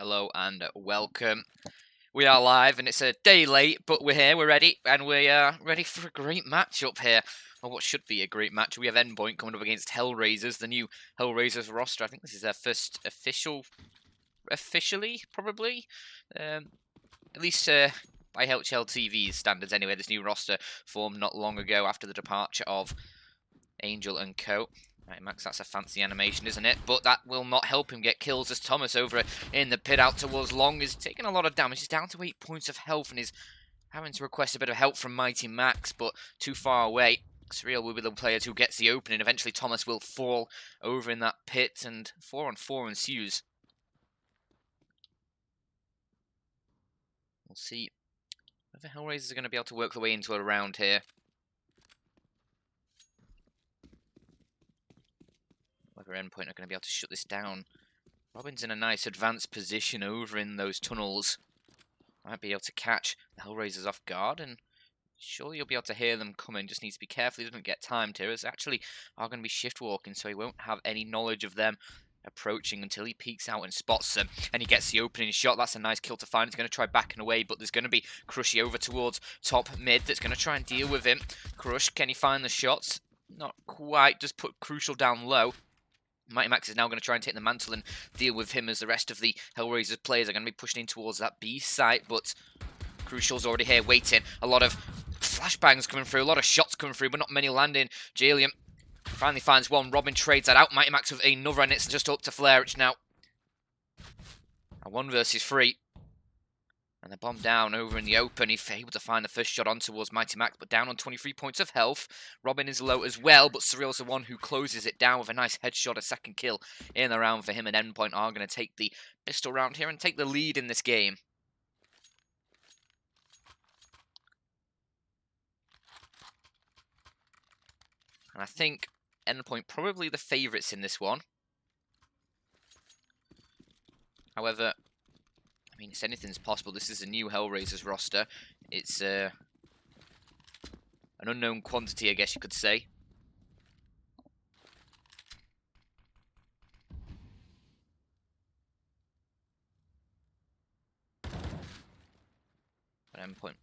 Hello and welcome. We are live and it's a day late, but we're here, we're ready, and we are ready for a great matchup here. Or what should be a great match. We have Endpoint coming up against HellRaisers, the new HellRaisers roster. I think this is their first officially, probably. At least by HL TV's standards anyway, this new roster formed not long ago after the departure of Angel and Co. Right, Max, that's a fancy animation, isn't it? But that will not help him get kills as Thomas over in the pit out towards Long is taking a lot of damage. He's down to 8 points of health and is having to request a bit of help from Mighty Max, but too far away. Surreal will be the player who gets the opening. Eventually Thomas will fall over in that pit and 4-on-4 ensues. We'll see whether HellRaisers are going to be able to work their way into a round here. Whether Endpoint are going to be able to shut this down. Robin's in a nice advanced position over in those tunnels. Might be able to catch the HellRaisers off guard, and surely you'll be able to hear them coming. Just needs to be careful he doesn't get timed here, as actually are going to be shift walking, so he won't have any knowledge of them approaching until he peeks out and spots them, and he gets the opening shot. That's a nice kill to find. He's going to try backing away, but there's going to be Crushy over towards top mid that's going to try and deal with him. Crush, can he find the shots? Not quite, just put Crucial down low. Mighty Max is now going to try and take the mantle and deal with him as the rest of the HellRaisers players are going to be pushing in towards that B site, but Crucial's already here waiting. A lot of flashbangs coming through, a lot of shots coming through, but not many landing. Jalium finally finds one. Robin trades that out. Mighty Max with another, and it's just up to Flairich now. A 1 versus 3. And the bomb down over in the open. He's able to find the first shot on towards Mighty Max, but down on 23 points of health. Robin is low as well, but Surreal's the one who closes it down with a nice headshot, a second kill in the round for him, and Endpoint are going to take the pistol round here and take the lead in this game. And I think Endpoint probably the favourites in this one. However, I mean, it's anything's possible. This is a new HellRaisers roster. It's an unknown quantity, I guess you could say. But Endpoint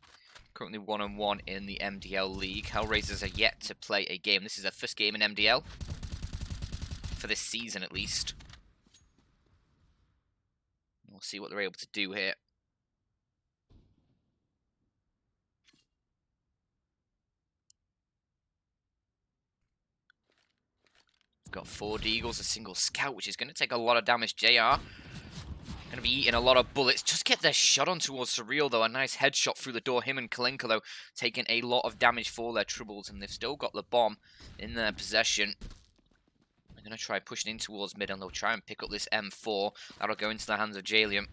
currently 1-on-1 in the MDL League. HellRaisers are yet to play a game. This is their first game in MDL. For this season, at least. We'll see what they're able to do here. Got 4 Deagles, a single scout, which is going to take a lot of damage. JR going to be eating a lot of bullets. Just get their shot on towards Surreal, though. A nice headshot through the door. Him and Kalinka, though, taking a lot of damage for their troubles, and they've still got the bomb in their possession. They're going to try pushing in towards mid, and they'll try and pick up this M4. That'll go into the hands of Jalium.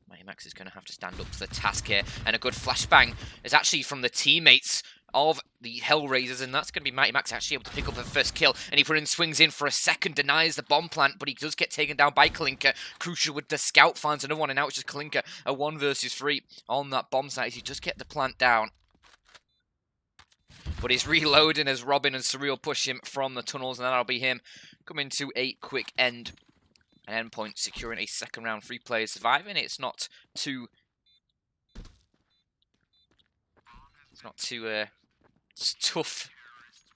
Mighty Max is going to have to stand up to the task here, and a good flashbang is actually from the teammates of the HellRaisers, and that's going to be Mighty Max actually able to pick up the first kill, and he swings in for a second, denies the bomb plant, but he does get taken down by Kalinka. Crucial with the scout, finds another one, and now it's just Kalinka, a 1 versus 3 on that bomb site as he just get the plant down. But he's reloading as Robin and Surreal push him from the tunnels, and that'll be him coming to a quick end. An Endpoint securing a second round, 3 players surviving. It's not too tough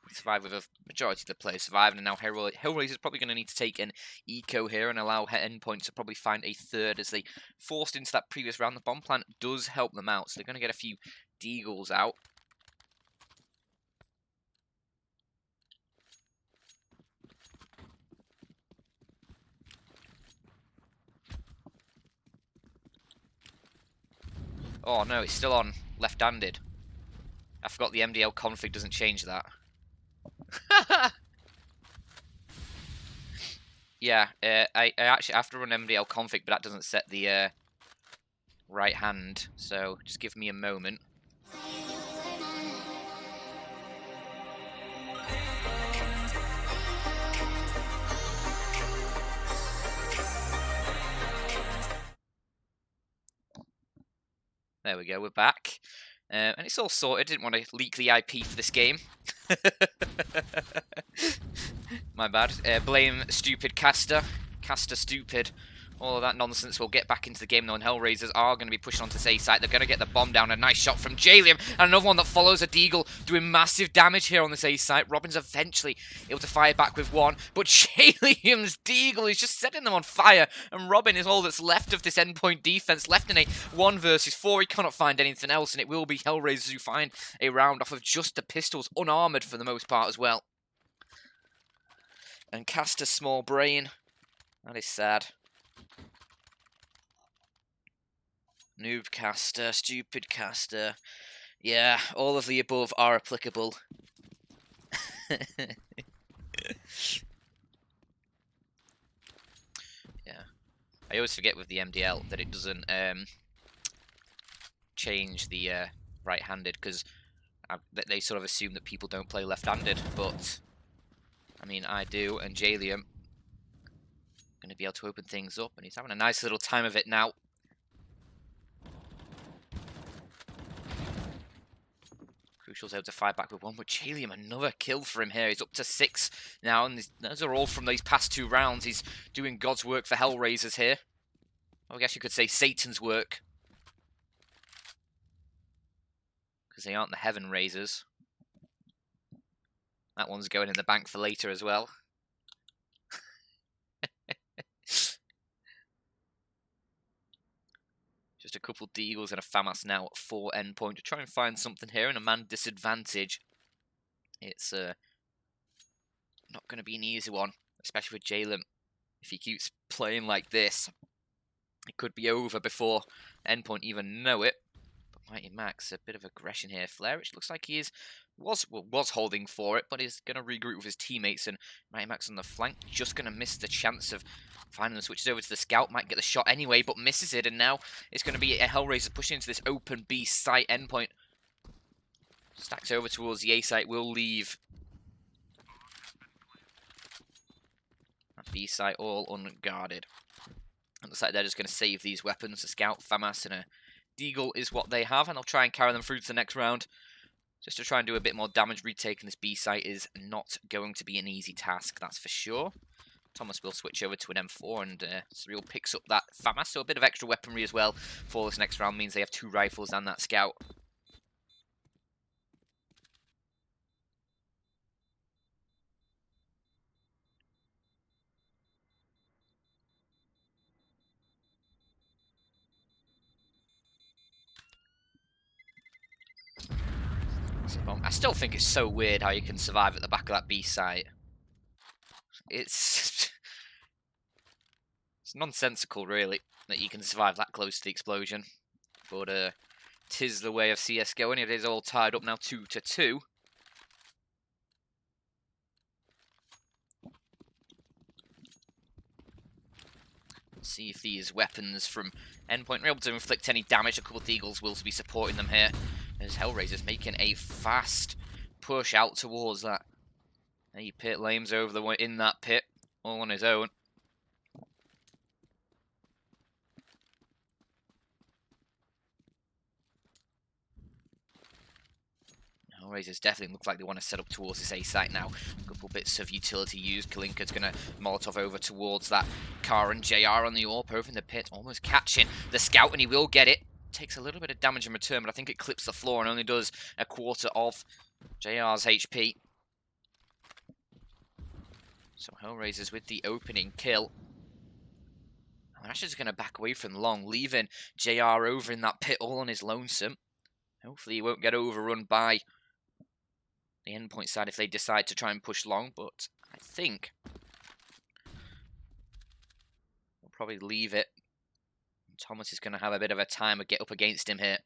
to survive with a majority of the players surviving, and now HellRaisers is probably going to need to take an eco here and allow Endpoint to probably find a third as they forced into that previous round. The bomb plant does help them out, so they're going to get a few Deagles out. Oh no, it's still on left-handed. I forgot the MDL config doesn't change that. Yeah, I actually have to run MDL config, but that doesn't set the right hand, so just give me a moment. There we go, we're back. And it's all sorted. Didn't want to leak the IP for this game. My bad. Blame stupid caster. Caster stupid. All of that nonsense will get back into the game though, and HellRaisers are going to be pushing onto this A site. They're going to get the bomb down. A nice shot from Jalium, and another one that follows a Deagle, doing massive damage here on this A site. Robin's eventually able to fire back with one, but Jalium's Deagle is just setting them on fire, and Robin is all that's left of this Endpoint defense, left in a 1 versus 4. He cannot find anything else, and it will be HellRaisers who find a round off of just the pistols, unarmored for the most part as well. And Caster's small brain, that is sad. Noob caster, stupid caster. Yeah, all of the above are applicable. Yeah. I always forget with the MDL that it doesn't change the right-handed, because they sort of assume that people don't play left-handed, but I mean, I do, and Jalium going to be able to open things up, and he's having a nice little time of it now. Crucial's able to fight back with one, but Jalium, another kill for him here. He's up to 6 now, and those are all from these past 2 rounds. He's doing God's work for HellRaisers here. I guess you could say Satan's work, because they aren't the Heaven Raisers. That one's going in the bank for later as well. Just a couple Deagles and a FAMAS now for Endpoint to try and find something here in a man disadvantage. It's not going to be an easy one, especially with Jalen. If he keeps playing like this, it could be over before Endpoint even know it. But Mighty Max, a bit of aggression here. Flare, which looks like he was holding for it, but he's going to regroup with his teammates, and Mighty Max on the flank just going to miss the chance of finding the switches over to the scout. Might get the shot anyway, but misses it, and now it's going to be a HellRaiser pushing into this open B site. Endpoint stacks over towards the A site, will leave that B site all unguarded. It looks like they're just going to save these weapons. A scout, FAMAS, and a Deagle is what they have, and they'll try and carry them through to the next round, just to try and do a bit more damage. Retaking this B site is not going to be an easy task, that's for sure. Thomas will switch over to an M4, and Surreal picks up that FAMAS, so a bit of extra weaponry as well for this next round. Means they have 2 rifles and that scout. I still think it's so weird how you can survive at the back of that B site. It's nonsensical, really, that you can survive that close to the explosion. But 'tis the way of CSGO, and it is all tied up now 2-2. Let's see if these weapons from Endpoint are able to inflict any damage. A couple of Deagles will be supporting them here, as HellRaisers making a fast push out towards that A pit. Lame's over the way in that pit, all on his own. HellRaisers definitely look like they want to set up towards this A site now. A couple bits of utility used. Kalinka's going to Molotov over towards that car, and JR on the AWP over in the pit, almost catching the scout, and he will get it. Takes a little bit of damage in return, but I think it clips the floor and only does a quarter of JR's HP. So HellRaisers with the opening kill. Asher's going to back away from long, leaving JR over in that pit all on his lonesome. Hopefully he won't get overrun by the Endpoint side if they decide to try and push long, but I think we'll probably leave it. Thomas is going to have a bit of a time to get up against him here.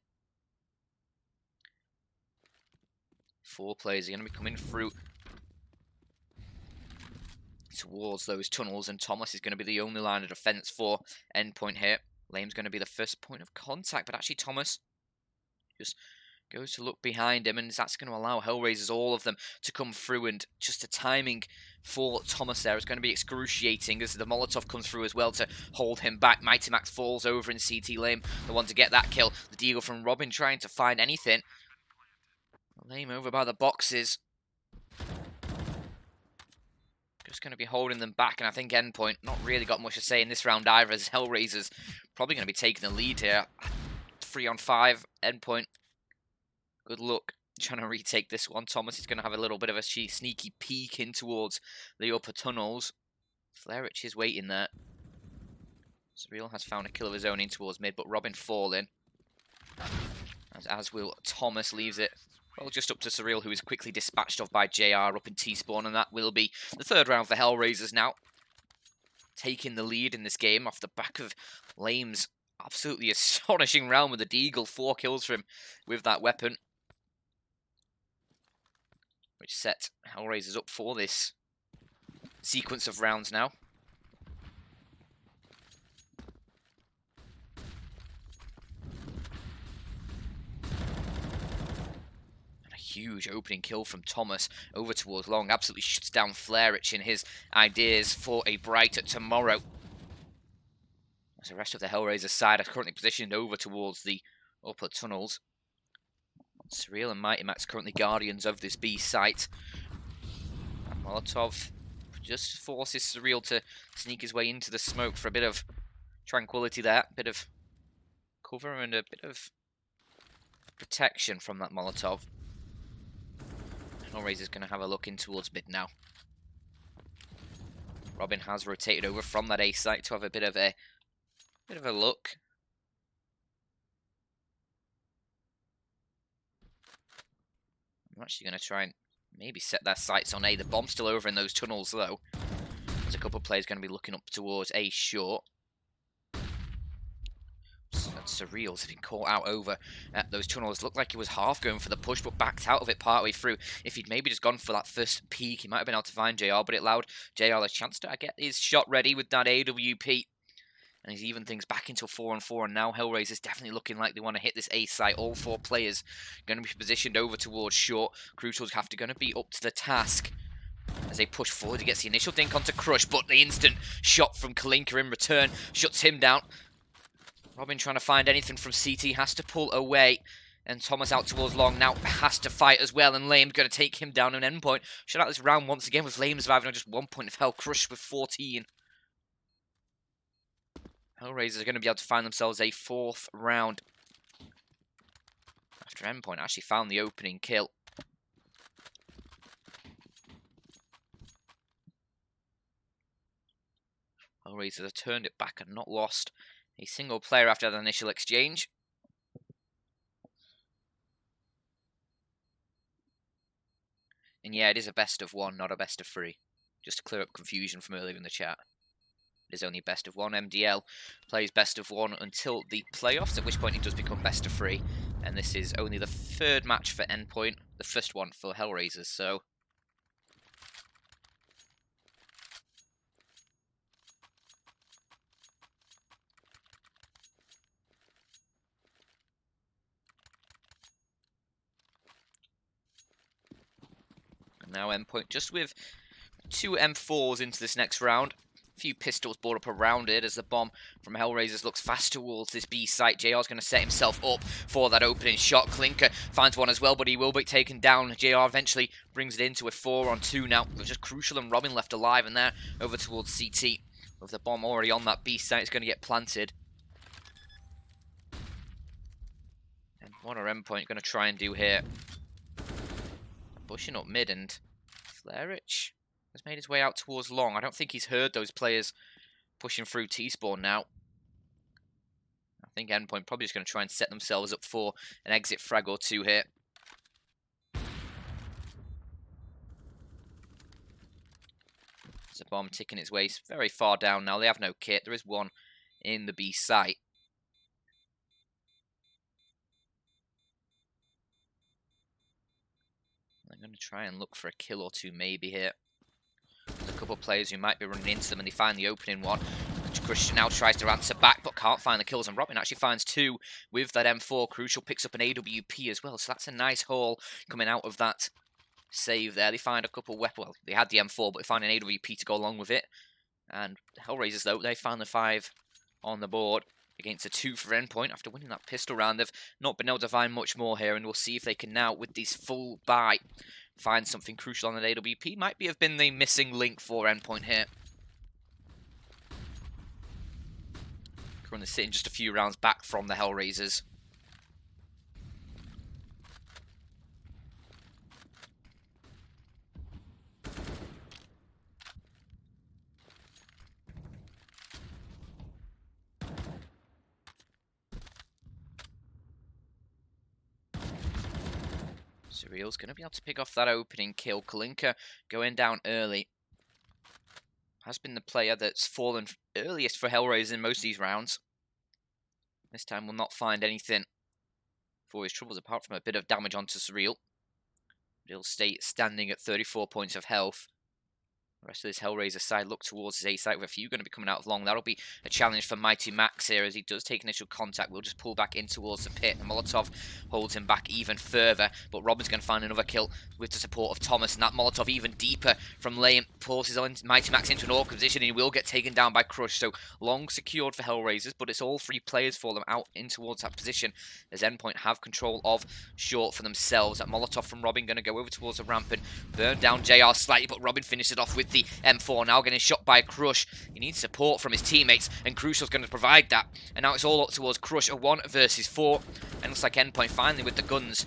4 players are going to be coming through towards those tunnels, and Thomas is going to be the only line of defense for Endpoint here. Lame's going to be the first point of contact, but actually Thomas just goes to look behind him, and that's going to allow HellRaisers, all of them, to come through, and just the timing for Thomas there is going to be excruciating as the Molotov comes through as well to hold him back. Mighty Max falls over in CT Lame, the one to get that kill. The Deagle from Robin trying to find anything. Lame over by the boxes. Just going to be holding them back, and I think Endpoint not really got much to say in this round either, as HellRaisers probably going to be taking the lead here. 3 on 5, Endpoint. Good luck trying to retake this one. Thomas is going to have a little bit of a sneaky peek in towards the upper tunnels. Flarich is waiting there. Surreal has found a kill of his own in towards mid, but Robin falling. As will Thomas, leaves it well just up to Surreal, who is quickly dispatched off by JR up in T-spawn, and that will be the third round for HellRaisers now. Taking the lead in this game off the back of Lame's absolutely astonishing round with the Deagle. 4 kills for him with that weapon, which set HellRaisers up for this sequence of rounds now. Huge opening kill from Thomas over towards long. Absolutely shuts down Flarich in his ideas for a brighter tomorrow. As the rest of the HellRaisers side are currently positioned over towards the upper tunnels. Surreal and Mighty Max currently guardians of this B site. And Molotov just forces Surreal to sneak his way into the smoke for a bit of tranquility there. A bit of cover and a bit of protection from that Molotov. HellRaisers going to have a look in towards mid now. Robin has rotated over from that A site to have a bit of a look. I'm actually going to try and maybe set their sights on A. The bomb's still over in those tunnels though. There's a couple of players going to be looking up towards A short. Surreal's been caught out over at those tunnels. Looked like he was half going for the push, but backed out of it partway through. If he'd maybe just gone for that first peek, he might have been able to find JR, but it allowed JR a chance to get his shot ready with that AWP. And he's even things back into a 4-on-4, and now HellRaisers definitely looking like they want to hit this A site. All 4 players going to be positioned over towards short. Crucials have to going to be up to the task as they push forward. He gets the initial dink onto Crush, but the instant shot from Kalinka in return shuts him down. Robin trying to find anything from CT, has to pull away, and Thomas out towards long now has to fight as well, and Lame's going to take him down an Endpoint. Shut out this round once again with Lame surviving on just 1 point of hell, Crush with 14. HellRaisers are going to be able to find themselves a 4th round after Endpoint actually found the opening kill. HellRaisers have turned it back and not lost a single player after the initial exchange. And yeah, it is a best of 1, not a best of 3. Just to clear up confusion from earlier in the chat. It is only best of 1. MDL plays best of 1 until the playoffs, at which point it does become best of 3. And this is only the 3rd match for Endpoint, the first one for HellRaisers, so now Endpoint just with 2 M4s into this next round. A few pistols brought up around it as the bomb from HellRaisers looks fast towards this B site. JR's going to set himself up for that opening shot. Klinker finds one as well, but he will be taken down. JR eventually brings it into a 4-on-2 now. With just Crucial and Robin left alive, and there over towards CT. With the bomb already on that B site, it's going to get planted. And what are Endpoint going to try and do here? Pushing up mid, and Flarich has made his way out towards long. I don't think he's heard those players pushing through T-spawn now. I think Endpoint probably just going to try and set themselves up for an exit frag or 2 here. There's a bomb ticking its way very far down now. They have no kit. There is one in the B site. I'm going to try and look for a kill or 2 maybe here. There's a couple of players who might be running into them, and they find the opening one. Christian now tries to answer back, but can't find the kills, and Robin actually finds 2 with that M4. Crucial picks up an AWP as well, so that's a nice haul coming out of that save there. They find a couple weapons. Well, they had the M4, but they find an AWP to go along with it. And HellRaisers, though, they found the 5 on the board. against a 2 for Endpoint after winning that pistol round. They've not been able to find much more here, and we'll see if they can now, with this full buy, find something crucial on the AWP. Might have been the missing link for Endpoint here. Currently sitting just a few rounds back from the HellRaisers. Surreal's going to be able to pick off that opening kill. Kalinka going down early. Has been the player that's fallen earliest for HellRaisers in most of these rounds. This time will not find anything for his troubles apart from a bit of damage onto Surreal. He'll stay standing at 34 points of health. The rest of this HellRaiser side look towards his A site with a few going to be coming out of long. That'll be a challenge for Mighty Max here as he does take initial contact. We'll just pull back in towards the pit. The Molotov holds him back even further, but Robin's going to find another kill with the support of Thomas, and that Molotov even deeper from lane forces on Mighty Max into an awkward position, and he will get taken down by Crush. So long secured for HellRaisers, but it's all 3 players for them out in towards that position as Endpoint have control of short for themselves. That Molotov from Robin going to go over towards the ramp and burn down JR slightly, but Robin finishes it off with the M4, now getting shot by Crush. He needs support from his teammates, and Crucial's going to provide that. And now it's all up towards Crush, a 1 versus 4. And looks like Endpoint finally with the guns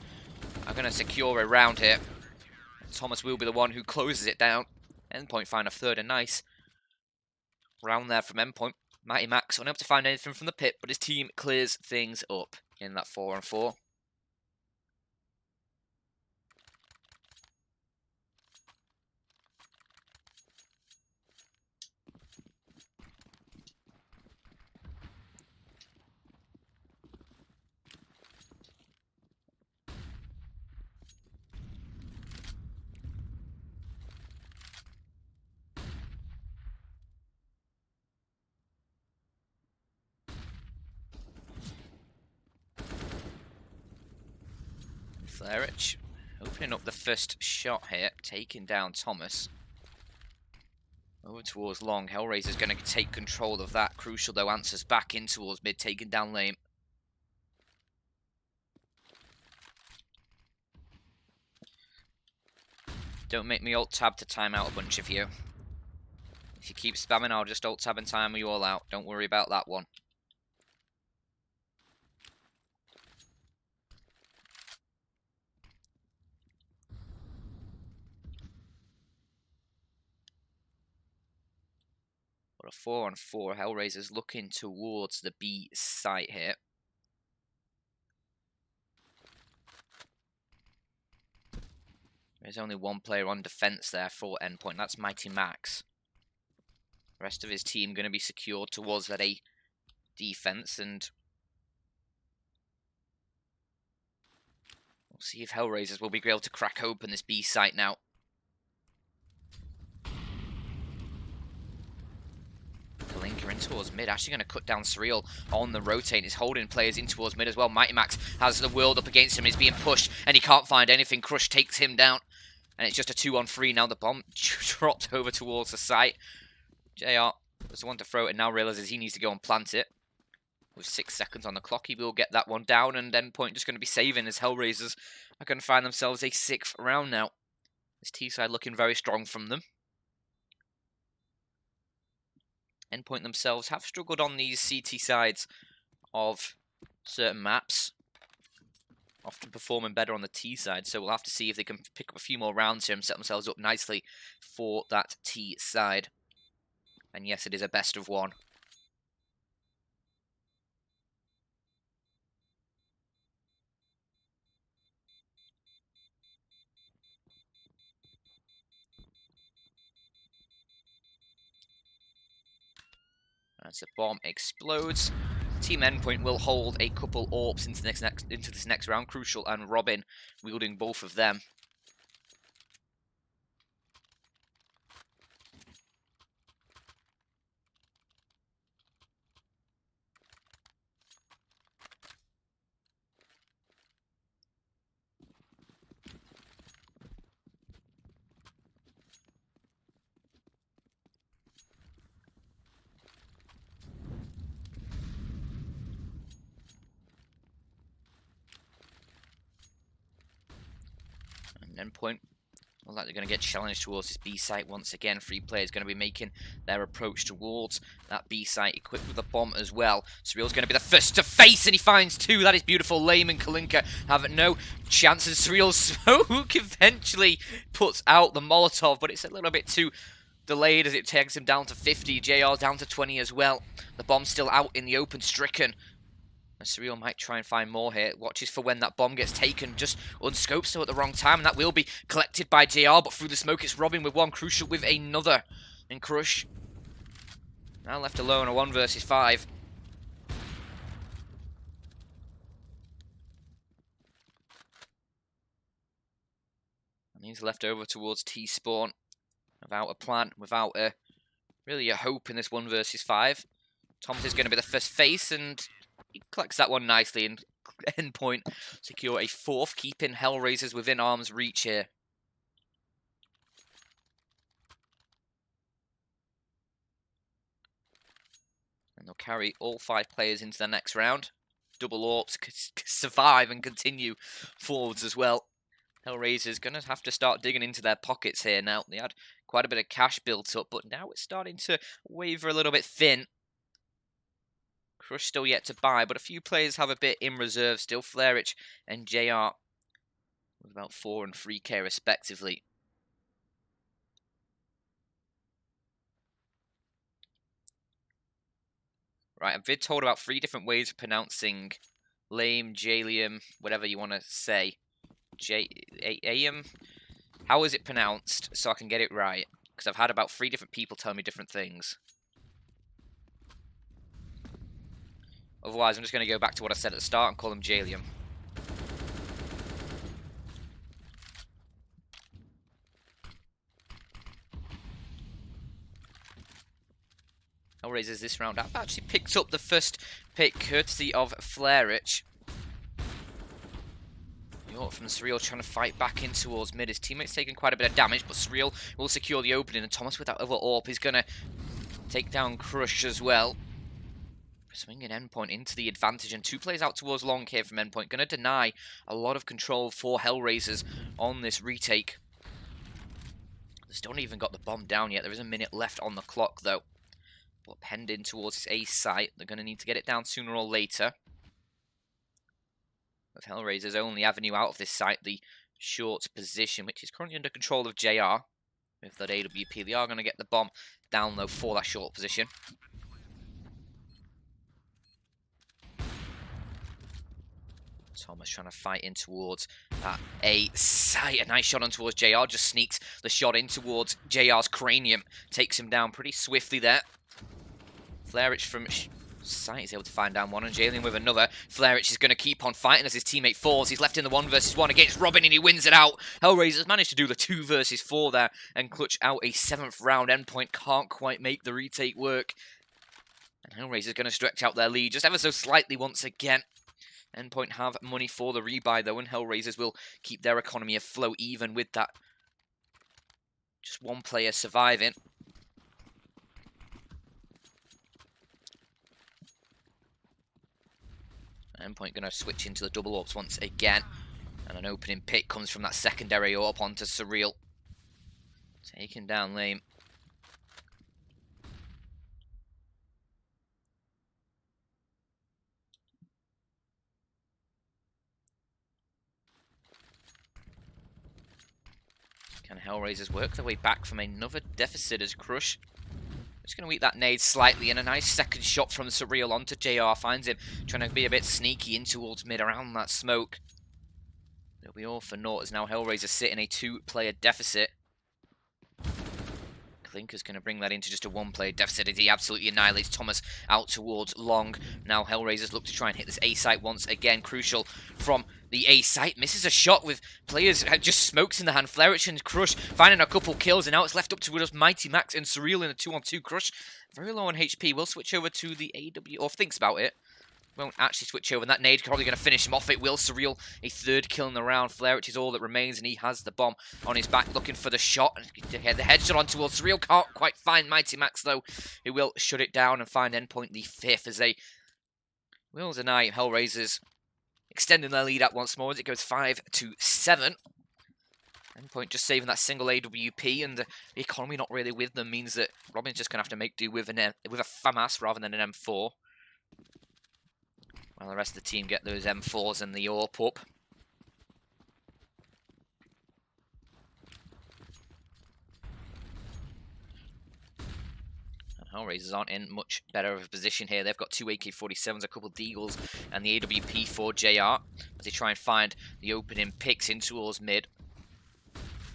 are going to secure a round here. Thomas will be the one who closes it down. Endpoint find a third, a nice round there from Endpoint. Mighty Max unable to find anything from the pit, but his team clears things up in that 4-on-4. Flarich opening up the first shot here, taking down Thomas. Over towards long. HellRaiser's going to take control of that. Crucial, though, answers back in towards mid, taking down lane. Don't make me alt-tab to time out a bunch of you. If you keep spamming, I'll just alt-tab and time you all out. Don't worry about that one. But a 4-on-4. HellRaiser's looking towards the B site here. There's only one player on defense there for Endpoint. That's Mighty Max. The rest of his team going to be secured towards that A defense, and we'll see if HellRaisers will be able to crack open this B site now. Kalinka in towards mid, actually going to cut down Surreal on the rotate. He's holding players in towards mid as well. Mighty Max has the world up against him. He's being pushed and he can't find anything. Crush takes him down. And it's just a 2-on-3 now. The bomb dropped over towards the site. JR was the one to throw it and now realizes he needs to go and plant it. With 6 seconds on the clock, he will get that one down, and Endpoint just going to be saving as HellRaisers are going to find themselves a 6th round now. This T side looking very strong from them. Endpoint themselves have struggled on these CT sides of certain maps, often performing better on the T side, so we'll have to see if they can pick up a few more rounds here and set themselves up nicely for that T side. And yes, it is a best of 1. As the bomb explodes, Team Endpoint will hold a couple AWPs into this next round. Crucial and Robin wielding both of them. And Endpoint, well, like they're going to get challenged towards this B site once again. 3 players going to be making their approach towards that B site, equipped with a bomb as well. Surreal's going to be the first to face, and he finds 2. That is beautiful. Lame and Kalinka have no chances. Surreal's smoke eventually puts out the Molotov, but it's a little bit too delayed as it takes him down to 50. JR's down to 20 as well. The bomb's still out in the open, stricken. And Surreal might try and find more here. Watches for when that bomb gets taken. Just unscopes so at the wrong time. And that will be collected by JR. But through the smoke, it's Robin with one. Crucial with another. And Crush now left alone. A 1 versus 5. And he's left over towards T-Spawn. Without a plan. Without really a hope in this 1 versus 5. Thomas is going to be the first face. And he collects that one nicely, and Endpoint secure a 4th, keeping HellRaisers within arm's reach here. And they'll carry all 5 players into the next round. Double AWPs survive and continue forwards as well. HellRaisers going to have to start digging into their pockets here now. They had quite a bit of cash built up, but now it's starting to waver a little bit thin. Crush still yet to buy, but a few players have a bit in reserve still. Flarich and JR with about 4 and 3k respectively. Right, I've been told about 3 different ways of pronouncing lame, Jalium, whatever you want to say. How is it pronounced so I can get it right? Because I've had about 3 different people tell me different things. Otherwise, I'm just going to go back to what I said at the start and call them Jalium. HellRaisers this round. I've actually picked up the first pick courtesy of Flarich. From Surreal trying to fight back in towards mid. His teammate's taking quite a bit of damage, but Surreal will secure the opening, and Thomas with that other AWP is going to take down Crush as well. Swinging Endpoint into the advantage, and 2 players out towards long here from Endpoint. Going to deny a lot of control for HellRaisers on this retake. They still haven't even got the bomb down yet. There is a minute left on the clock, though. But penned in towards this A site. They're going to need to get it down sooner or later. With HellRaisers' only avenue out of this site, the short position, which is currently under control of JR. With that AWP, they are going to get the bomb down, though, for that short position. Thomas trying to fight in towards that A site. A nice shot on towards JR. Just sneaks the shot in towards JR's cranium. Takes him down pretty swiftly there. Flarich from site is able to find down one, and Jalen with another. Flarich is going to keep on fighting as his teammate falls. He's left in the 1 versus 1 against Robin, and he wins it out. HellRaisers managed to do the 2 versus 4 there and clutch out a 7th round. Endpoint can't quite make the retake work. And HellRaisers going to stretch out their lead just ever so slightly once again. Endpoint have money for the rebuy, though, and HellRaisers will keep their economy afloat even with that. Just 1 player surviving. Endpoint going to switch into the double AWPs once again. And an opening pick comes from that secondary AWP onto Surreal. Taking down Lame. Can HellRaisers work their way back from another deficit as Crush? Just going to eat that nade slightly, and a nice second shot from Surreal onto JR. Finds him trying to be a bit sneaky in towards mid around that smoke. It'll be all for naught as now HellRaisers sit in a 2-player deficit. Klinker's going to bring that into just a 1-player deficit as he absolutely annihilates Thomas out towards long. Now HellRaisers look to try and hit this A site once again. Crucial from the A site. Misses a shot with players just smokes in the hand. Flarich and Crush finding a couple kills, and now it's left up to just Mighty Max and Surreal in a 2-on-2. Crush very low on HP. We'll switch over to the AW, or thinks about it. Won't actually switch over. That nade probably going to finish him off. It will. Surreal, a 3rd kill in the round. Flarich is all that remains, and he has the bomb on his back, looking for the shot. The headshot on towards Surreal. Can't quite find Mighty Max, though. He will shut it down and find Endpoint the 5th as they will deny HellRaisers, extending their lead out once more as it goes 5-7. Endpoint just saving that single AWP, and the economy not really with them means that Robin's just going to have to make do with a FAMAS rather than an M4. While the rest of the team get those M4s and the AWP up. HellRaisers aren't in much better of a position here. They've got 2 AK-47s, a couple of Deagles, and the AWP for JR as they try and find the opening picks in towards mid.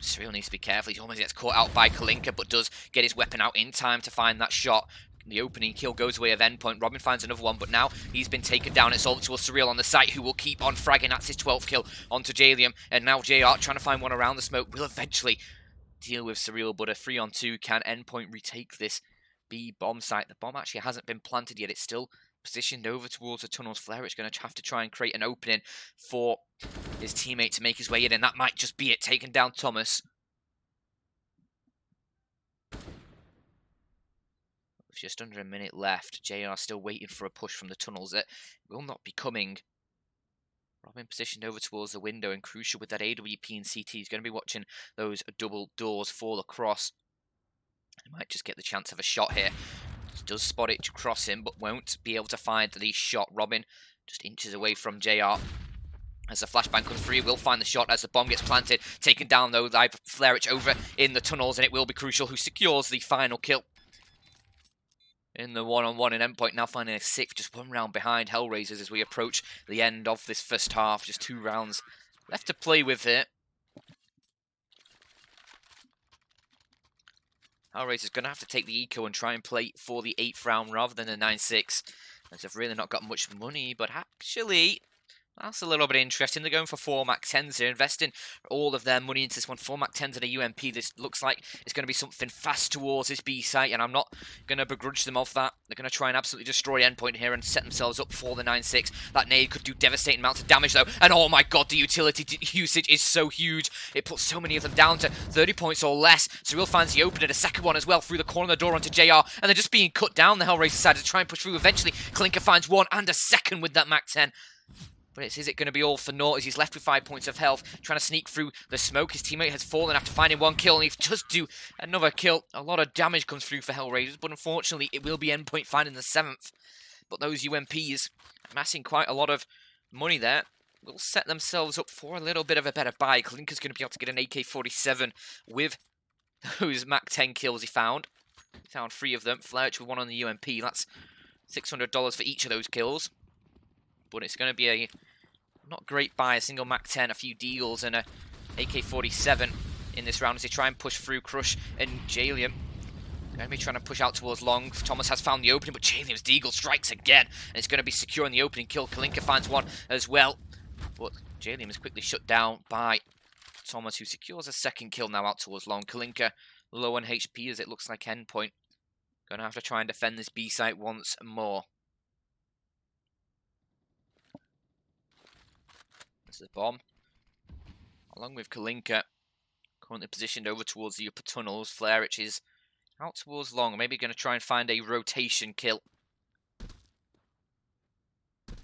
Surreal needs to be careful. He almost gets caught out by Kalinka, but does get his weapon out in time to find that shot. The opening kill goes away of Endpoint. Robin finds another one, but now he's been taken down. It's over to a Surreal on the site, who will keep on fragging. That's his 12th kill onto Jalium, and now JR trying to find one around the smoke. Will eventually deal with Surreal, but a 3-on-2. Can Endpoint retake this B bomb site? The bomb actually hasn't been planted yet. It's still positioned over towards the tunnels. FlRH going to have to try and create an opening for his teammate to make his way in, and that might just be it. Taking down Thomas. With just under a minute left, JR still waiting for a push from the tunnels that will not be coming. Robin positioned over towards the window, and Crucial with that AWP and CT is going to be watching those double doors fall across. He might just get the chance of a shot here. Does spot it to cross him, but won't be able to find the shot. Robin just inches away from JR. As the flashbang comes through, he will find the shot as the bomb gets planted. Taken down, though, by FlRH over in the tunnels, and it will be Crucial who secures the final kill. In the one-on-one, and Endpoint now finding a 6th, just 1 round behind HellRaisers as we approach the end of this first half. Just 2 rounds left to play with it. HellRaisers going to have to take the eco and try and play for the 8th round rather than the 9-6. As they've really not got much money, but actually, that's a little bit interesting. They're going for 4 MAC-10s. They're investing all of their money into this one. 4 MAC-10s and a UMP. This looks like it's going to be something fast towards this B site, and I'm not going to begrudge them of that. They're going to try and absolutely destroy Endpoint here and set themselves up for the 9-6. That nade could do devastating amounts of damage, though. And oh my god, the utility usage is so huge. It puts so many of them down to 30 points or less. Surreal finds the opener, a second one as well, through the corner of the door onto JR. And they're just being cut down. The HellRaisers decided to try and push through. Eventually, Kalinka finds one and a second with that MAC-10. But is it going to be all for naught as he's left with 5 points of health, trying to sneak through the smoke. His teammate has fallen after finding 1 kill, and he does do another kill. A lot of damage comes through for HellRaisers, but unfortunately it will be Endpoint finding the 7th. But those UMPs, amassing quite a lot of money there, will set themselves up for a little bit of a better buy. Kalinka's going to be able to get an AK-47 with those MAC-10 kills he found. He found 3 of them. FlRH with 1 on the UMP. That's $600 for each of those kills. But it's going to be a not great buy. A single MAC-10, a few Deagles, and a AK-47 in this round as they try and push through. Crush and Jalium going to be trying to push out towards long. Thomas has found the opening, but Jalium's Deagle strikes again, and it's going to be secure in the opening kill. Kalinka finds one as well, but Jalium is quickly shut down by Thomas, who secures a 2nd kill now out towards long. Kalinka low on HP as it looks like Endpoint going to have to try and defend this B site once more. This is bomb. Along with Kalinka, currently positioned over towards the upper tunnels. FlRH is out towards long. Maybe going to try and find a rotation kill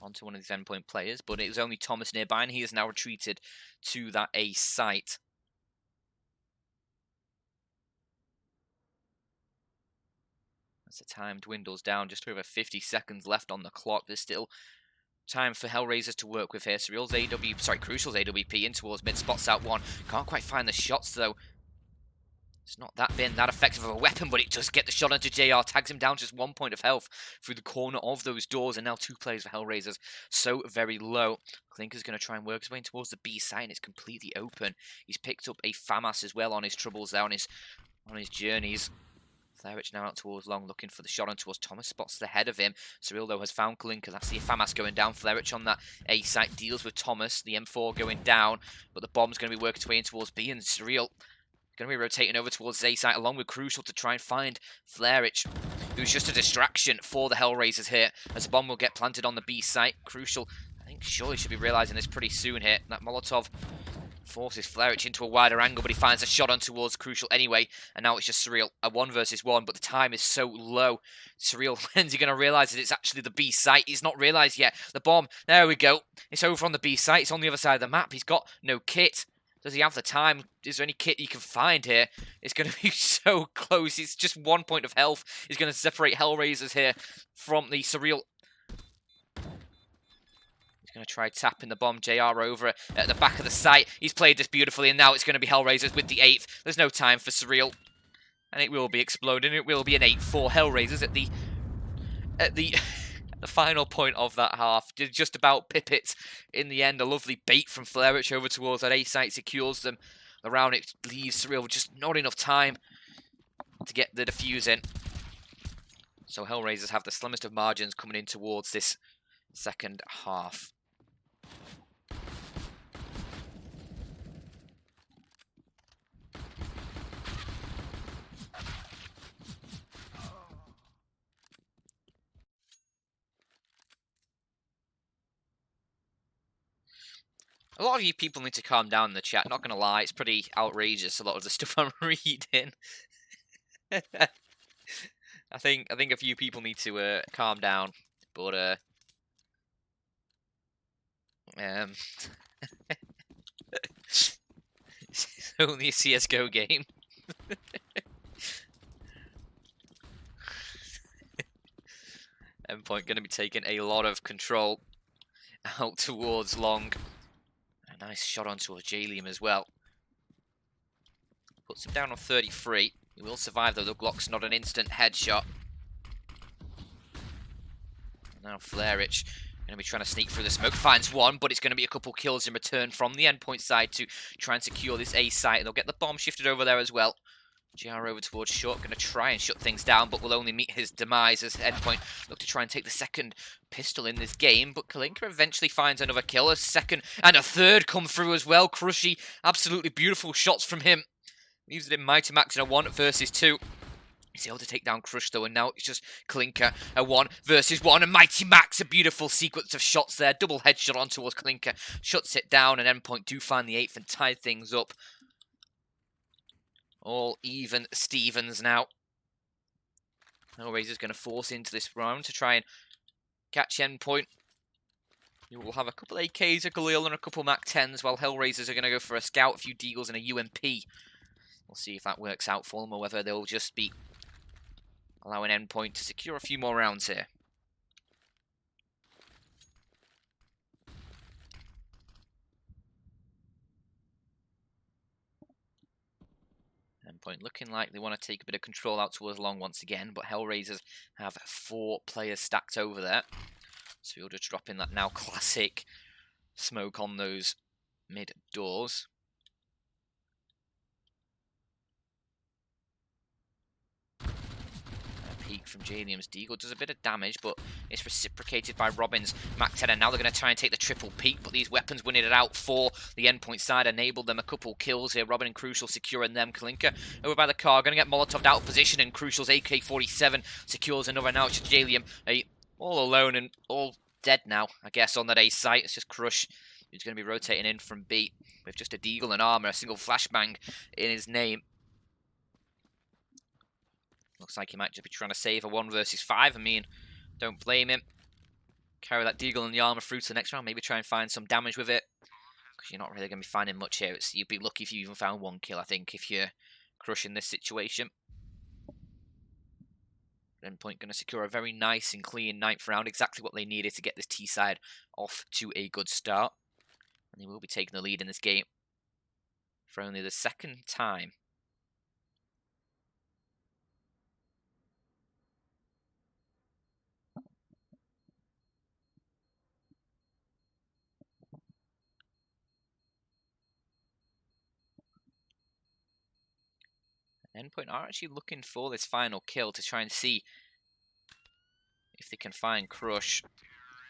onto one of these Endpoint players, but it was only Thomas nearby, and he is now retreated to that A site. As the time dwindles down, just over 50 seconds left on the clock. There's still time for HellRaisers to work with here. Crucial's AWP in towards mid, spots out one. Can't quite find the shots though. It's not been that effective of a weapon, but it does get the shot onto JR. Tags him down just 1 point of health through the corner of those doors, and now 2 players for HellRaisers. So very low. Kalinka's going to try and work his way towards the B site, and it's completely open. He's picked up a FAMAS as well on his troubles there, on his journeys. FlRH now out towards long, looking for the shot on towards Thomas. Spots the head of him. Surreal, though, has found Kalinka. That's the FAMAS going down. FlRH on that A site deals with Thomas. The M4 going down, but the bomb's going to be working its way in towards B, and Surreal going to be rotating over towards A site along with Crucial to try and find FlRH, who's just a distraction for the HellRaisers here, as the bomb will get planted on the B site. Crucial, I think, surely should be realising this pretty soon here. That Molotov forces FlRH into a wider angle, but he finds a shot on towards Crucial anyway, and now it's just Surreal, a 1 versus 1, but the time is so low. Surreal, when's he going to realise that it's actually the B site? He's not realised yet. The bomb, there we go. It's over on the B site. It's on the other side of the map. He's got no kit. Does he have the time? Is there any kit you can find here? It's going to be so close. It's just 1 point of health. He's going to separate HellRaisers here from the Surreal. He's going to try tapping the bomb. JR over at the back of the site. He's played this beautifully, and now it's going to be HellRaisers with the 8th. There's no time for Surreal. And it will be exploding. It will be an 8 for HellRaisers at the final point of that half. Did just about pip it in the end. A lovely bait from Flairich over towards that A site secures them. Around it leaves Surreal with just not enough time to get the defuse in. So HellRaisers have the slimmest of margins coming in towards this second half. A lot of you people need to calm down in the chat, not gonna lie, it's pretty outrageous, a lot of the stuff I'm reading. I think a few people need to calm down, but it's only a CSGO game. Endpoint gonna be taking a lot of control out towards long. A nice shot onto a Jalium as well. Puts him down on 33. He will survive though. The Glock's not an instant headshot. Now Flairich going to be trying to sneak through the smoke. Finds one, but it's going to be a couple kills in return from the Endpoint side to try and secure this A site. They'll get the bomb shifted over there as well. JR over towards short, going to try and shut things down, but will only meet his demise as Endpoint look to try and take the second pistol in this game. But Kalinka eventually finds another kill. A second and a third come through as well. Crushy, absolutely beautiful shots from him. Leaves it in Mighty Max in a 1 versus 2. He's able to take down Crush though, and now it's just Kalinka, a 1 versus 1, and Mighty Max, a beautiful sequence of shots there. Double headshot on towards Kalinka, shuts it down, and Endpoint do find the 8th and tie things up. All even Stevens now. HellRaisers going to force into this round to try and catch Endpoint. You will have a couple AKs, a Galil, and a couple MAC-10s, while HellRaisers are going to go for a Scout, a few Deagles, and a UMP. We'll see if that works out for them, or whether they'll just be allowing Endpoint to secure a few more rounds here. Endpoint looking like they want to take a bit of control out towards long once again, but HellRaisers have 4 players stacked over there. So you'll just drop in that now classic smoke on those mid doors. Peek from Jalium's Deagle does a bit of damage, but it's reciprocated by Robin's MAC-10, and now they're going to try and take the triple peek, but these weapons winning it out for the Endpoint side, enabled them a couple kills here. Robin and Crucial securing them. Kalinka over by the car, going to get Molotoved out of position, and Crucial's AK-47 secures another. Now it's just Jalium all alone and all dead now, I guess, on that A site. It's just Crush who's going to be rotating in from B with just a Deagle and armor, a single flashbang in his name. Looks like he might just be trying to save a 1 versus 5. I mean, don't blame him. Carry that Deagle and the armor through to the next round. Maybe try and find some damage with it, because you're not really going to be finding much here. You'd be lucky if you even found 1 kill, I think, if you're crushing this situation. Endpoint going to secure a very nice and clean 9th round. Exactly what they needed to get this T side off to a good start. And they will be taking the lead in this game for only the 2nd time. Endpoint are actually looking for this final kill to try and see if they can find Crush.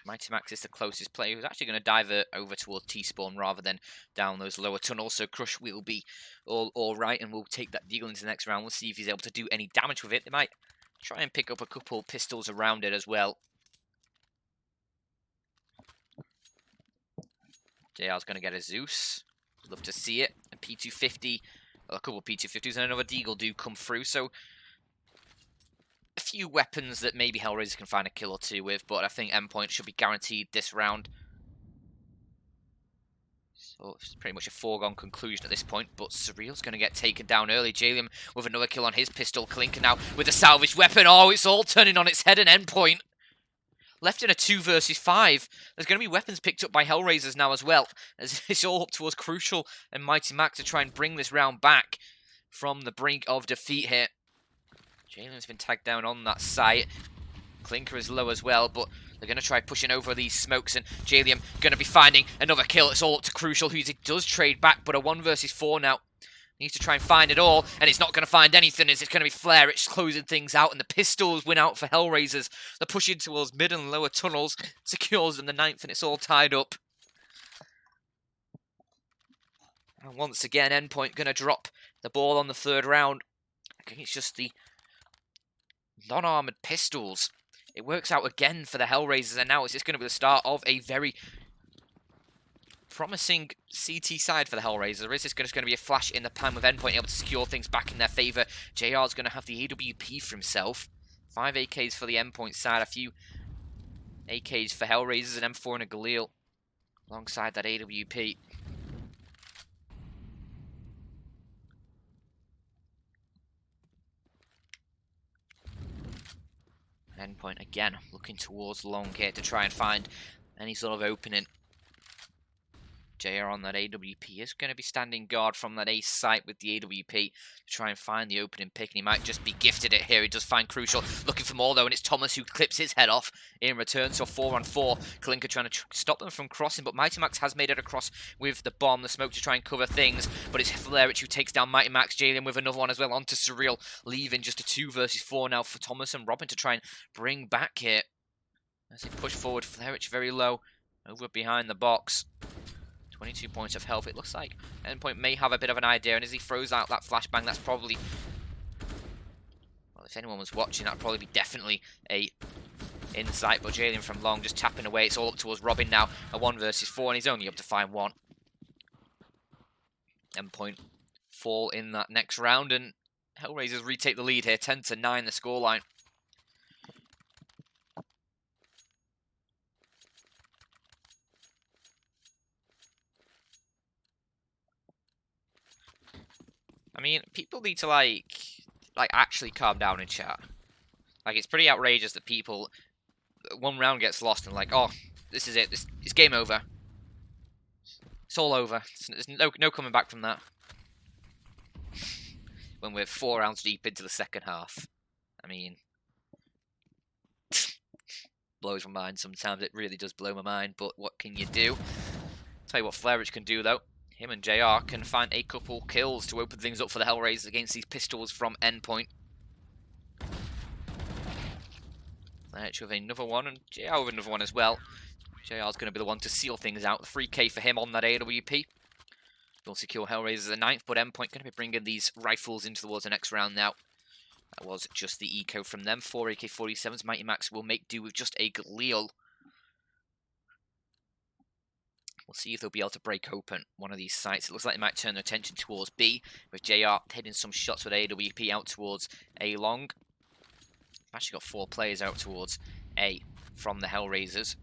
Mighty Max is the closest player who's actually going to divert over towards T-spawn rather than down those lower tunnels. So Crush will be all right, and we'll take that Deagle into the next round. We'll see if he's able to do any damage with it. They might try and pick up a couple pistols around it as well. JR's going to get a Zeus. Love to see it. A P250. A couple of P250s and another Deagle do come through, so a few weapons that maybe HellRaisers can find a kill or 2 with, but I think Endpoint should be guaranteed this round. So it's pretty much a foregone conclusion at this point, but Surreal's going to get taken down early. Jalium with another kill on his pistol. Clinker now with a salvaged weapon. Oh, it's all turning on its head and Endpoint. Left in a 2 versus 5. There's going to be weapons picked up by HellRaisers now as well, as it's all up towards Crucial and Mighty Mac to try and bring this round back from the brink of defeat here. Jalium's been tagged down on that site. Clinker is low as well, but they're going to try pushing over these smokes, and Jalium going to be finding another kill. It's all up to Crucial, who does trade back, but a 1 versus 4 now. Needs to try and find it all, and it's not going to find anything, as it's going to be Flare. It's closing things out, and the pistols win out for HellRaisers. They're pushing towards mid and lower tunnels, secures them the 9th, and it's all tied up. And once again, Endpoint going to drop the ball on the 3rd round. I think it's just the non-armoured pistols. It works out again for the HellRaisers, and now it's just going to be the start of a very promising CT side for the HellRaisers. This is just going to be a flash in the pan with Endpoint able to secure things back in their favour. JR's going to have the AWP for himself. 5 AKs for the Endpoint side, a few AKs for HellRaisers, and M4 and a Galil alongside that AWP. Endpoint again looking towards long here to try and find any sort of opening. JR on that AWP is going to be standing guard from that ace site with the AWP to try and find the opening pick, and he might just be gifted it here. He does find Crucial, looking for more though, and it's Thomas who clips his head off in return. So 4-on-4, Clinker trying to stop them from crossing, but Mighty Max has made it across with the bomb, the smoke to try and cover things, but it's Flare who takes down Mighty Max. Jalen with another one as well onto Surreal, leaving just a 2 versus 4 now for Thomas and Robin to try and bring back here. As they push forward, Flare very low, over behind the box. 22 points of health. It looks like Endpoint may have a bit of an idea, and as he throws out that flashbang, that's probably, well, if anyone was watching, that'd probably be definitely a insight, but Jalen from long just tapping away. It's all up towards Robin now, a 1 versus 4, and he's only up to find 1. Endpoint fall in that next round, and HellRaisers retake the lead here, 10-9 the scoreline. I mean, people need to, like actually calm down in chat. Like, it's pretty outrageous that people, 1 round gets lost and like, oh, this is it, it's game over. It's all over. There's no coming back from that. When we're 4 rounds deep into the second half. I mean, blows my mind sometimes. It really does blow my mind, but what can you do? Tell you what Flarich can do, though. Him and JR can find a couple kills to open things up for the HellRaisers against these pistols from Endpoint. Flarich with another one, and JR with another one as well. JR's going to be the one to seal things out. The 3k for him on that AWP. Will secure HellRaisers the 9th, but Endpoint going to be bringing these rifles into towards the next round now. That was just the eco from them. 4 AK-47s. Mighty Max will make do with just a Galil. We'll see if they'll be able to break open one of these sites. It looks like they might turn their attention towards B, with JR hitting some shots with AWP out towards A long. I've actually got 4 players out towards A from the HellRaisers.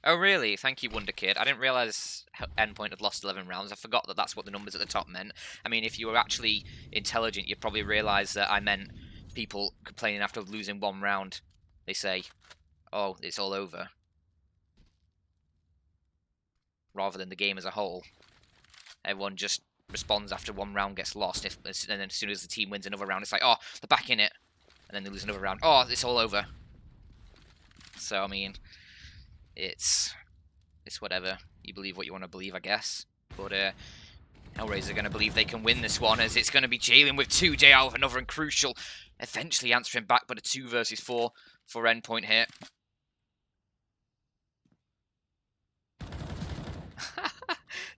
Oh really? Thank you, Wonder Kid. I didn't realise Endpoint had lost 11 rounds. I forgot that that's what the numbers at the top meant. I mean, if you were actually intelligent, you'd probably realise that I meant people complaining after losing 1 round. They say, oh, it's all over. Rather than the game as a whole. Everyone just responds after 1 round gets lost. And then as soon as the team wins another round, it's like, oh, they're back in it. And then they lose another round. Oh, it's all over. So, I mean, it's whatever. You believe what you want to believe, I guess. But HellRaisers are going to believe they can win this one, as it's going to be Jalen with 2, JR with another, and Crucial eventually answering back, but a 2 versus 4 for Endpoint here.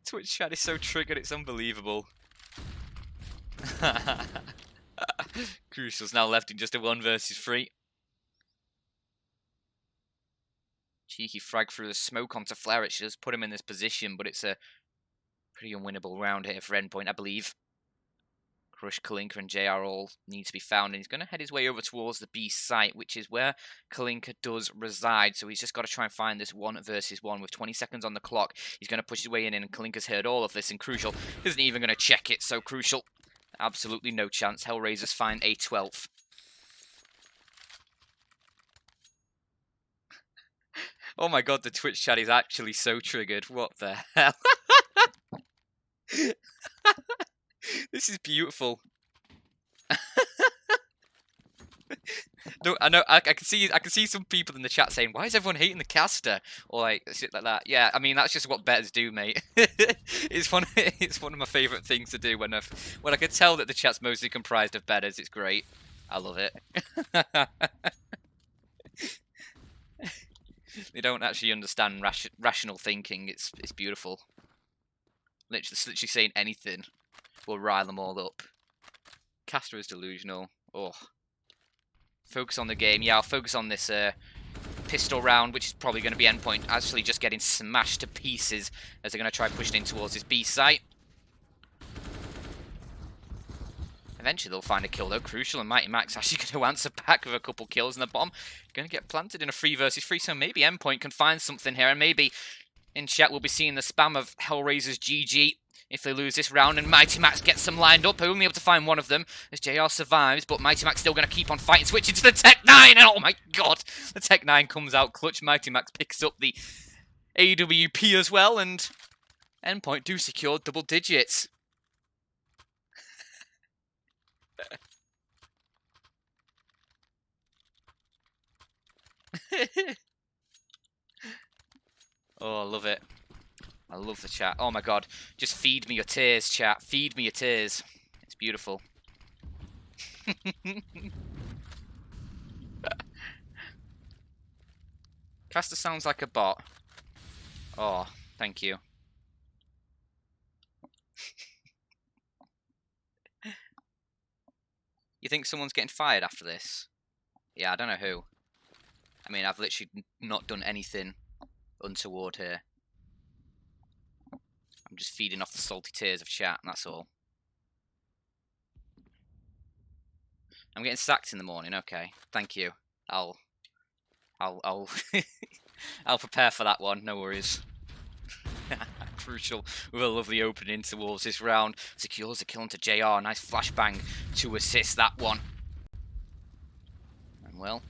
Twitch chat is so triggered, it's unbelievable. Crucial's now left in just a 1 versus 3. Cheeky frag through the smoke onto Flare. It does put him in this position, but it's a pretty unwinnable round here for Endpoint, I believe. Crush, Kalinka, and JR all need to be found, and he's going to head his way over towards the B site, which is where Kalinka does reside. So he's just got to try and find this 1 versus 1 with 20 seconds on the clock. He's going to push his way in, and Kalinka's heard all of this, and Crucial isn't even going to check it. So Crucial, absolutely no chance. HellRaisers find a 12th. Oh my god, the Twitch chat is actually so triggered. What the hell? This is beautiful. No, I know. I can see some people in the chat saying, "Why is everyone hating the caster?" Or like shit like that. Yeah, I mean that's just what betters do, mate. It's one of my favourite things to do when I can tell that the chat's mostly comprised of betters. It's great. I love it. They don't actually understand rational thinking. It's beautiful. Literally saying anything will rile them all up. Caster is delusional. Oh. Focus on the game. Yeah, I'll focus on this pistol round, which is probably going to be Endpoint actually just getting smashed to pieces as they're going to try pushing in towards this B site. Eventually they'll find a kill though. Crucial and Mighty Max actually going to answer back with a couple kills, and the bomb going to get planted in a 3 versus 3, so maybe Endpoint can find something here, and maybe in chat we'll be seeing the spam of HellRaisers GG if they lose this round, and Mighty Max gets them lined up. Only able to find one of them as JR survives, but Mighty Max still going to keep on fighting, switching to the Tech 9, and oh my god, the Tech 9 comes out clutch. Mighty Max picks up the AWP as well, and Endpoint do secure double digits. Oh, I love it. I love the chat. Oh my god. Just feed me your tears, chat. Feed me your tears. It's beautiful. Caster sounds like a bot. Oh, thank you. You think someone's getting fired after this? Yeah, I don't know who. I mean, I've literally not done anything untoward here. I'm just feeding off the salty tears of chat, and that's all. I'm getting sacked in the morning. Okay, thank you. I'll I'll prepare for that one. No worries. Crucial with a lovely opening towards this round. Secures the kill into JR. Nice flashbang to assist that one. And well,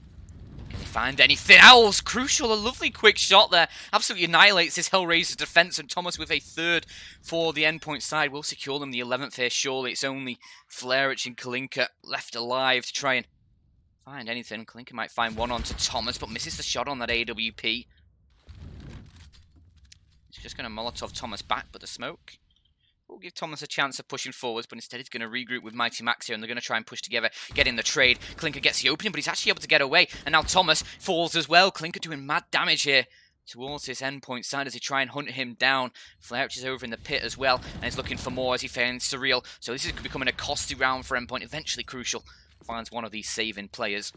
can they find anything else? Crucial, a lovely quick shot there. Absolutely annihilates this HellRaisers defense, and Thomas with a 3rd for the Endpoint side will secure them the 11th here. Surely it's only Flareich and Kalinka left alive to try and find anything. Kalinka might find one onto Thomas, but misses the shot on that AWP. He's just going to Molotov Thomas back, but the smoke will give Thomas a chance of pushing forwards, but instead he's going to regroup with Mighty Max here, and they're going to try and push together, get in the trade. Kalinka gets the opening, but he's actually able to get away, and now Thomas falls as well. Kalinka doing mad damage here towards this Endpoint side as they try and hunt him down. Flareich is over in the pit as well, and he's looking for more as he finds Surreal. So this is becoming a costly round for Endpoint. Eventually Crucial finds one of these saving players,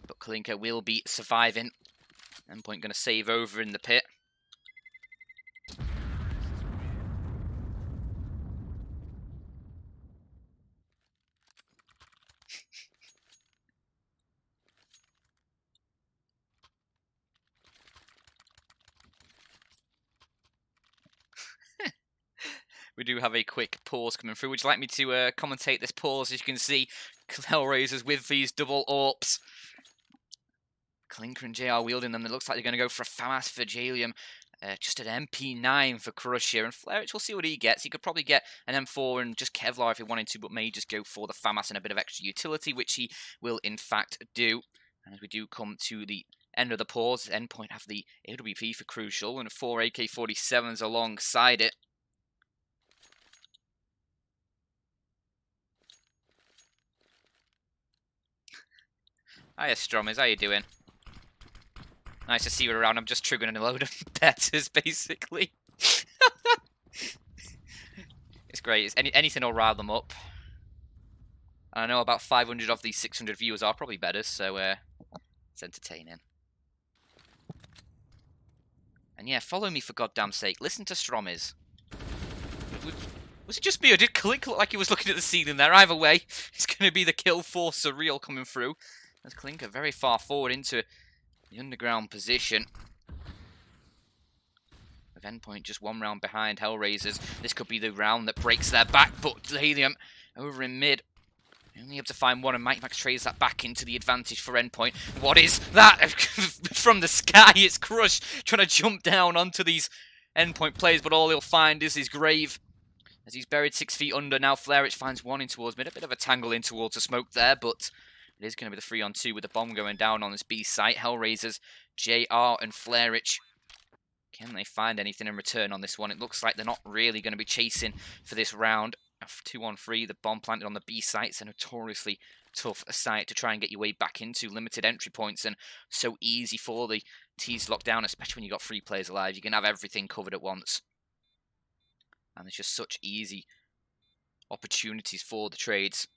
but Kalinka will be surviving. Endpoint going to save over in the pit. We do have a quick pause coming through. Would you like me to commentate this pause? As you can see, HellRaisers with these double AWPs. Kalinka and JR wielding them. It looks like they're going to go for a FAMAS for Jalium. Just an MP9 for Crush here. And Flareich, we'll see what he gets. He could probably get an M4 and just Kevlar if he wanted to, but may just go for the FAMAS and a bit of extra utility, which he will in fact do. And as we do come to the end of the pause, Endpoint have the AWP for Crucial and 4 AK-47s alongside it. Hiya, Strommers. How you doing? Nice to see you around. I'm just triggering a load of betters, basically. It's great. It's anything will rile them up. And I know about 500 of these 600 viewers are probably betters, so it's entertaining. And yeah, follow me for goddamn sake. Listen to Strommers. Was it just me, or did Clink look like he was looking at the ceiling there? Either way, it's going to be the kill for Surreal coming through. As Clinker very far forward into the underground position. With Endpoint just one round behind HellRaisers. This could be the round that breaks their back, but Helium over in mid. Only able to find one, and Mighty Max trades that back into the advantage for Endpoint. What is that? From the sky, it's Crush trying to jump down onto these Endpoint players, but all he'll find is his grave. As he's buried 6 feet under now, Flareich finds one in towards mid. A bit of a tangle in towards the smoke there, but it is going to be the 3-on-2 with the bomb going down on this B site. HellRaisers, JR, and Flareich. Can they find anything in return on this one? It looks like they're not really going to be chasing for this round. 2-on-3, the bomb planted on the B site. It's a notoriously tough site to try and get your way back into. Limited entry points and so easy for the T's locked down, especially when you've got 3 players alive. You can have everything covered at once. And there's just such easy opportunities for the trades.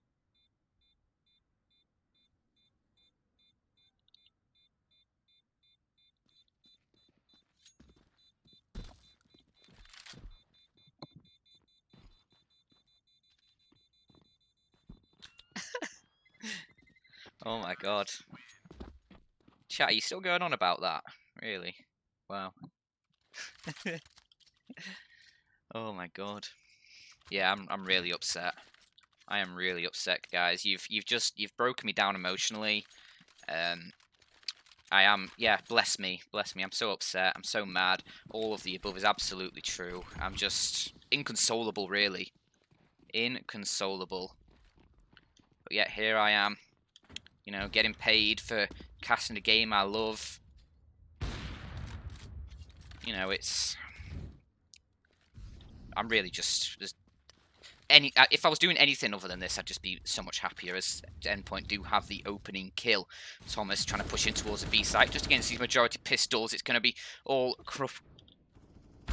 Oh my god. Chat, are you still going on about that? Really? Wow. Oh my god. Yeah, I'm really upset. I am really upset, guys. You've broken me down emotionally. I am, yeah, bless me. I'm so upset. I'm so mad. All of the above is absolutely true. I'm just inconsolable, really. Inconsolable. But yet here I am, you know, getting paid for casting a game I love. You know, I'm really just if I was doing anything other than this, I'd just be so much happier, as Endpoint do have the opening kill. Thomas trying to push in towards the B site, just against these majority pistols. It's going to be all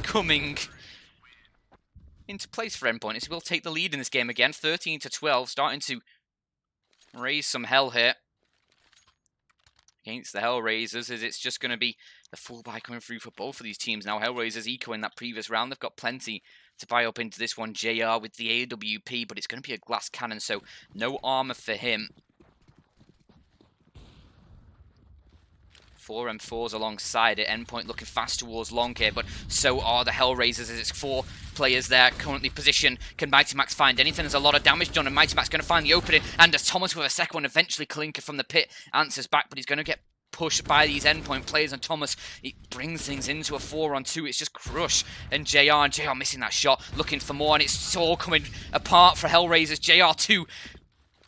coming into place for Endpoint, as he will take the lead in this game again, 13-12, starting to raise some hell here against the HellRaisers, as it's just going to be the full buy coming through for both of these teams now. HellRaisers echoing that previous round. They've got plenty to buy up into this one. JR with the AWP, but it's going to be a glass cannon, so no armor for him. 4 M4s alongside it. Endpoint looking fast towards long here, but so are the HellRaisers, as it's 4 players there currently positioned. Can Mighty Max find anything? There's a lot of damage done, and Mighty Max going to find the opening, and as Thomas with a second one, eventually Clinker from the pit answers back, but he's going to get pushed by these Endpoint players, and Thomas, he brings things into a 4-on-2. It's just Crush and JR missing that shot, looking for more, and it's all coming apart for HellRaisers. JR2,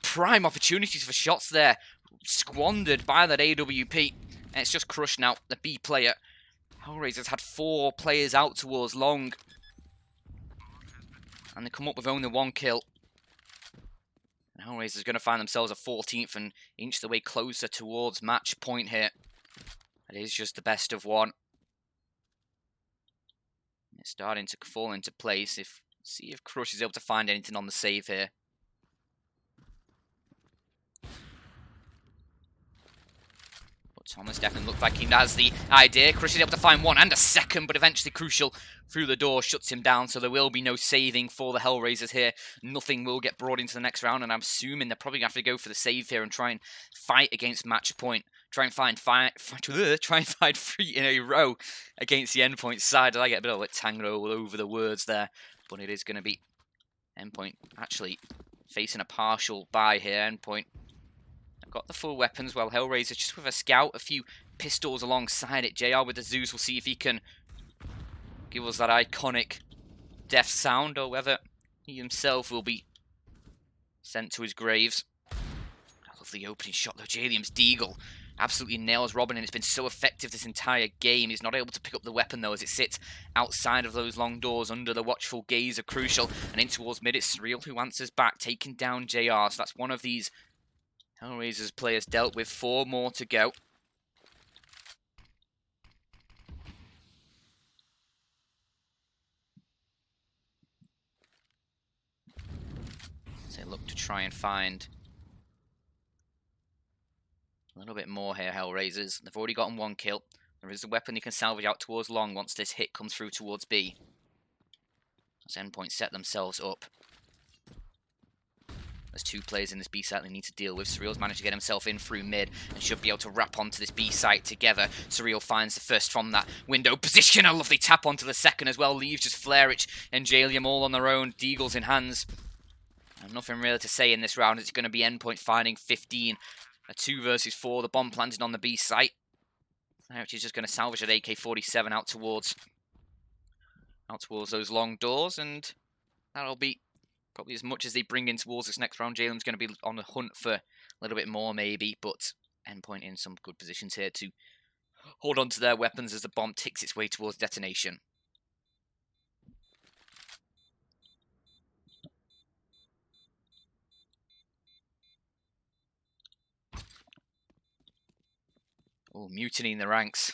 prime opportunities for shots there, squandered by that AWP. And it's just Crush now, the B player. HellRaisers had 4 players out towards long, and they come up with only 1 kill. And HellRaisers going to find themselves a 14th and inch the way closer towards match point here. It is just the best of 1. It's starting to fall into place. See if Crush is able to find anything on the save here. Thomas definitely looked like he has the idea. Crush is able to find 1 and a second, but eventually Crucial through the door shuts him down, so there will be no saving for the HellRaisers here. Nothing will get brought into the next round, and I'm assuming they're probably going to have to go for the save here and try and fight against match point. Try and find 3 in a row against the Endpoint side. I get a bit of a tango all over the words there, but it is going to be Endpoint actually facing a partial buy here. Endpoint got the full weapons, while HellRaiser just with a scout, a few pistols alongside it. JR with the Zeus, we'll see if he can give us that iconic death sound, or whether he himself will be sent to his graves. I love the opening shot though. Jalium's Deagle absolutely nails Robin, and it's been so effective this entire game. He's not able to pick up the weapon though, as it sits outside of those long doors under the watchful gaze of Crucial, and in towards mid it's Surreal who answers back, taking down JR. So that's one of these HellRaisers players dealt with. 4 more to go. So they look to try and find a little bit more here, HellRaisers. They've already gotten 1 kill. There is a weapon they can salvage out towards long once this hit comes through towards B. As Endpoint set themselves up. There's 2 players in this B site they need to deal with. Surreal's managed to get himself in through mid and should be able to wrap onto this B site together. Surreal finds the first from that window position. A lovely tap onto the second as well. Leaves just Flareich and Jalium all on their own. Deagles in hands. And nothing really to say in this round. It's going to be Endpoint finding 15. A 2 versus 4. The bomb planted on the B site. Flareich is just going to salvage that AK-47 out towards those long doors, and that'll be probably as much as they bring in towards this next round. Jalen's going to be on the hunt for a little bit more maybe, but Endpoint in some good positions here to hold on to their weapons as the bomb ticks its way towards detonation. Oh, mutiny in the ranks.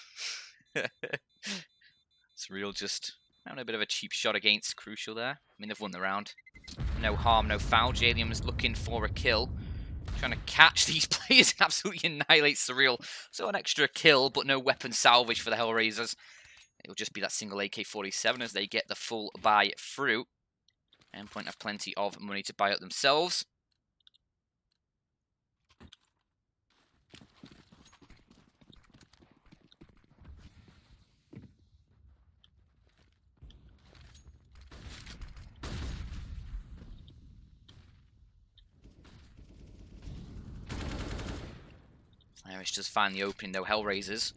Surreal just having a bit of a cheap shot against Crucial there. I mean, they've won the round. No harm, no foul. Jalium's looking for a kill. Trying to catch these players and absolutely annihilate Surreal. So an extra kill, but no weapon salvage for the HellRaisers. It'll just be that single AK-47 as they get the full buy through. Endpoint have plenty of money to buy up themselves. Irish does find the opening though. HellRaisers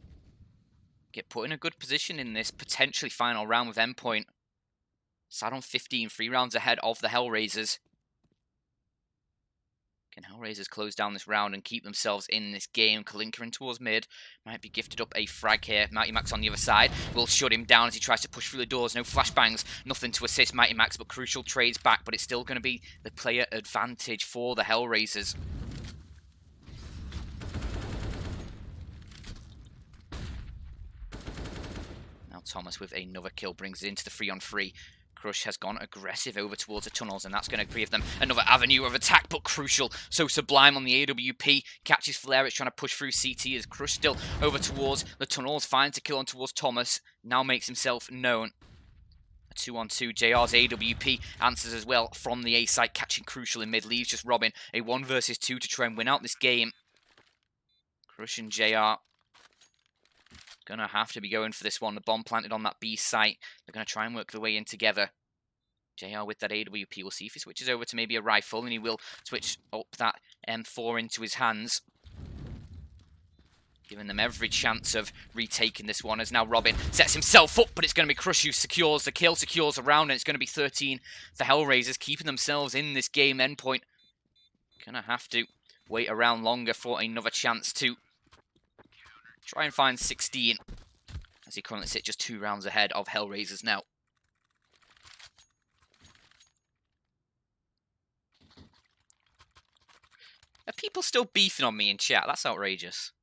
get put in a good position in this potentially final round with Endpoint. Sat on 15, 3 rounds ahead of the HellRaisers. Can HellRaisers close down this round and keep themselves in this game? Kalinka in towards mid. Might be gifted up a frag here. Mighty Max on the other side will shut him down as he tries to push through the doors. No flashbangs, nothing to assist Mighty Max, but Crucial trades back. But it's still going to be the player advantage for the HellRaisers. Thomas with another kill brings it into the 3-on-3. Crush has gone aggressive over towards the tunnels, and that's going to give them another avenue of attack, but Crucial so sublime on the AWP. Catches Flareich trying to push through CT as Crush still over towards the tunnels. Finds a kill on towards Thomas. Now makes himself known. A 2-on-2. JR's AWP answers as well from the A site, catching Crucial in mid. Leaves just Robin a 1 versus 2 to try and win out this game. Crush and JR gonna have to be going for this one. The bomb planted on that B site. They're gonna try and work their way in together. JR with that AWP. We'll see if he switches over to maybe a rifle, and he will switch up that M4 into his hands, giving them every chance of retaking this one. As now Robin sets himself up, but it's going to be Crush who secures the kill, secures a round, and it's going to be 13 for HellRaisers, keeping themselves in this game. Endpoint gonna have to wait around longer for another chance to try and find 16, as he currently sits just 2 rounds ahead of HellRaisers now. Are people still beefing on me in chat? That's outrageous.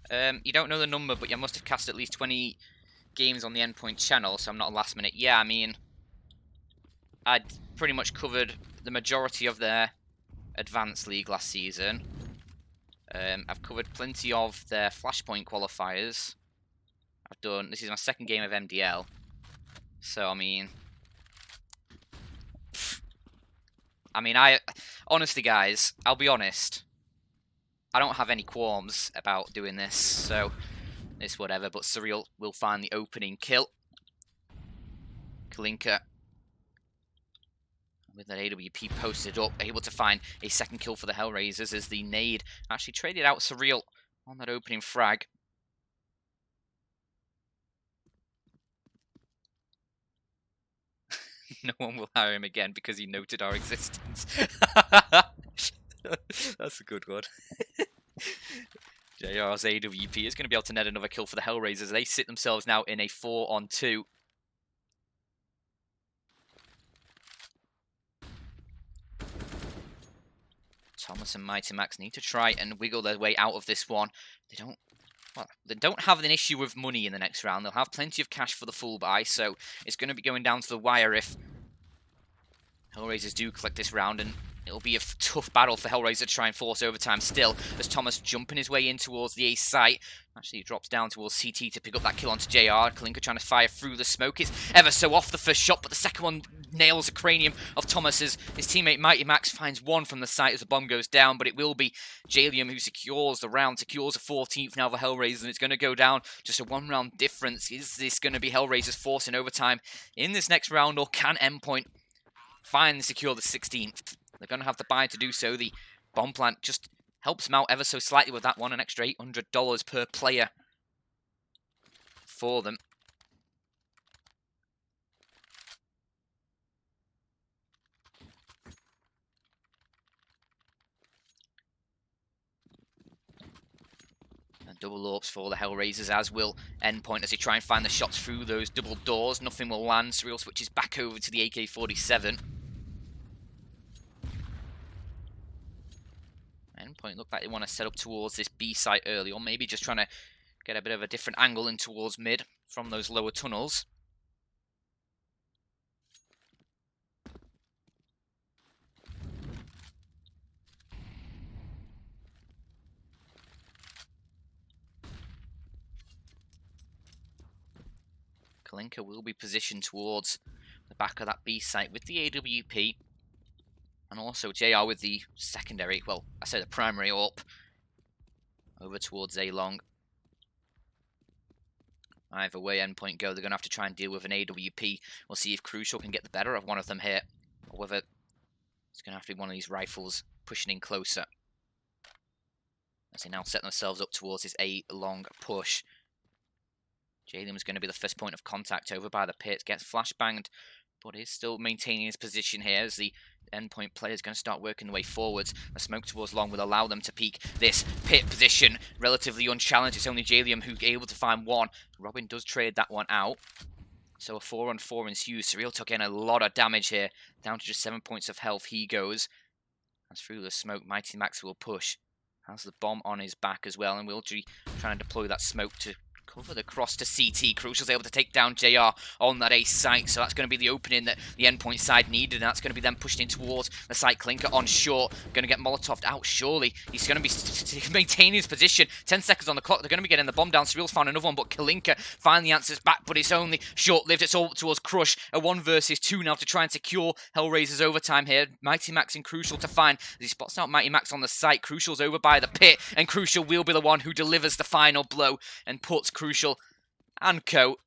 You don't know the number, but you must have cast at least 20 games on the Endpoint channel, so I'm not a last minute. Yeah, I mean, I'd pretty much covered the majority of their Advanced League last season. I've covered plenty of their Flashpoint qualifiers. This is my 2nd game of MDL. So, I mean, honestly guys, I'll be honest, I don't have any qualms about doing this, so it's whatever, but Surreal will find the opening kill. Kalinka with that AWP posted up, able to find a 2nd kill for the HellRaisers as the nade actually traded out Surreal on that opening frag. No one will hire him again because he noted our existence. That's a good one. JR's AWP is going to be able to net another kill for the HellRaisers. They sit themselves now in a 4-on-2. Thomas and Mighty Max need to try and wiggle their way out of this one. They don't have an issue with money in the next round. They'll have plenty of cash for the full buy, so it's going to be going down to the wire if HellRaisers do collect this round, and It'll be a tough battle for HellRaiser to try and force overtime still, as Thomas jumping his way in towards the A site. Actually, he drops down towards CT to pick up that kill onto JR. Kalinka trying to fire through the smoke. It's ever so off the first shot, but the second one nails the cranium of Thomas as his teammate Mighty Max finds one from the site as the bomb goes down, but it will be Jalium who secures the round, secures the 14th now for HellRaisers, and it's going to go down just a one-round difference. Is this going to be HellRaisers forcing overtime in this next round, or can Endpoint finally secure the 16th? They're going to have the buy to do so. The bomb plant just helps them out ever so slightly with that one, an extra $800 per player for them. And double AWPs for the HellRaisers, as will Endpoint as they try and find the shots through those double doors. Nothing will land. Surreal switches back over to the AK-47. Endpoint look like they want to set up towards this B site early, or maybe just trying to get a bit of a different angle in towards mid from those lower tunnels. Kalinka will be positioned towards the back of that B site with the AWP. And also JR with the secondary, well, I say the primary AWP, over towards A long. Either way Endpoint go, they're going to have to try and deal with an AWP. We'll see if Crucial can get the better of one of them here, or whether it's going to have to be one of these rifles pushing in closer. As they now set themselves up towards this A long push. Jalen is going to be the first point of contact over by the pit, gets flashbanged, but is still maintaining his position here as the Endpoint player is going to start working the way forwards. The smoke towards long will allow them to peek this pit position relatively unchallenged. It's only Jalium who's able to find one. Robin does trade that one out. So a 4-on-4 ensues. Surreal took in a lot of damage here. Down to just 7 points of health he goes. As through the smoke, Mighty Max will push. Has the bomb on his back as well, and will try and deploy that smoke to cover the cross to CT. Crucial's able to take down JR on that A site, so that's going to be the opening that the Endpoint side needed, and that's going to be them pushed in towards the site. Kalinka on short, going to get Molotoved out surely. He's going to be maintaining his position. 10 seconds on the clock, they're going to be getting the bomb down. Surreal's found another one, but Kalinka finally answers back, but it's only short-lived. It's all towards Crush, a 1 versus 2 now to try and secure HellRaisers overtime here. Mighty Max and Crucial to find, as he spots out Mighty Max on the site. Crucial's over by the pit, and Crucial will be the one who delivers the final blow and puts Crucial and co